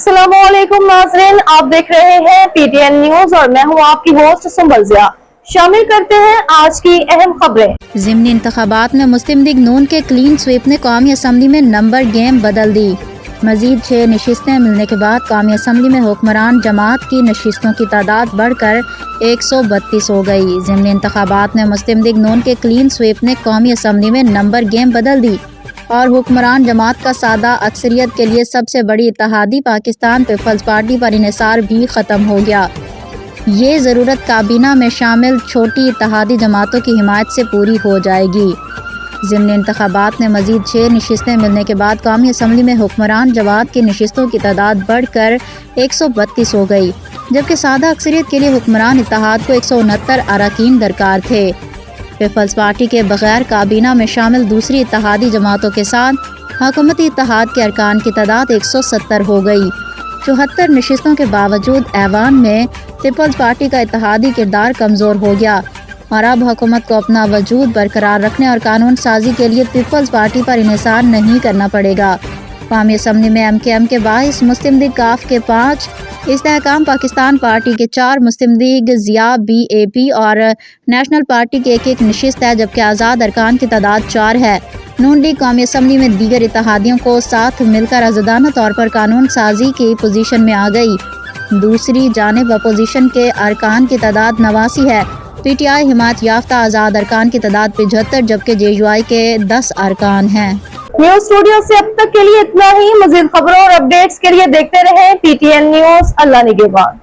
अस्सलाम वालेकुम नाज़रीन, आप देख रहे हैं पीटीएन न्यूज और मैं हूं आपकी होस्ट सुंबल ज़िया। शामिल करते हैं आज की अहम खबरें। ज़िमनी इंतखाबात में मुस्लिम लीग नून के क्लीन स्वीप ने कौमी असम्बली में नंबर गेम बदल दी। मजीद 6 नशिस्तें मिलने के बाद कौमी असम्बली में हुक्मरान जमात की नशिस्तों की तादाद बढ़कर 132 हो गई। ज़िमनी इंतखाबात में मुस्लिम लीग नून के क्लीन स्वीप ने कौमी असम्बली में नंबर गेम बदल दी और हुक्मरान जमात का सादा अक्सरियत के लिए सबसे बड़ी इत्तेहादी पाकिस्तान पीपल्स पार्टी पर इन्हिसार भी ख़त्म हो गया। ये ज़रूरत काबीना में शामिल छोटी इत्तेहादी जमातों की हिमायत से पूरी हो जाएगी। ज़िमनी इंतखाबात में मज़ीद 6 नशिस्तें मिलने के बाद कौमी असम्बली में हुक्मरान जमात की नशिस्तों की तादाद बढ़कर 132 हो गई, जबकि सादा अक्सरियत के लिए हुक्मरान इत्तेहाद को 169 अरकान दरकार थे। पीपल्स पार्टी के बगैर काबीना में शामिल दूसरी इत्तेहादी जमातों के साथ हुकूमती इत्तेहाद के अरकान की तादाद 170 हो गई। 74 नशिस्तों के बावजूद ऐवान में पीपल्स पार्टी का इत्तेहादी किरदार कमज़ोर हो गया और अब हुकूमत को अपना वजूद बरकरार रखने और कानून साजी के लिए पीपल्स पार्टी पर इन्हिसार नहीं करना पड़ेगा। कौमी असम्बली में MKM के 22, मुस्लिम लीग काफ के 5, इस्तेहकाम पाकिस्तान पार्टी के 4, मुस्लिम लीग ज़िया BAP और नेशनल पार्टी की एक नशिस्त है, जबकि आज़ाद अरकान की तादाद 4 है। नून लीग कौमी असम्बली में दीगर इत्तेहादियों को साथ मिलकर आज़ादाना तौर पर कानून साजी की पोजीशन में आ गई। दूसरी जानिब अपोजिशन के अरकान की तादाद 89 है। PTI हिमायत याफ्ता आज़ाद अरकान की तादाद 75, जबकि JUI के 10 अरकान हैं। न्यूज स्टूडियो से अब तक के लिए इतना ही। मज़ीद खबरों और अपडेट्स के लिए देखते रहें PTN न्यूज। अल्लाह निगहबान।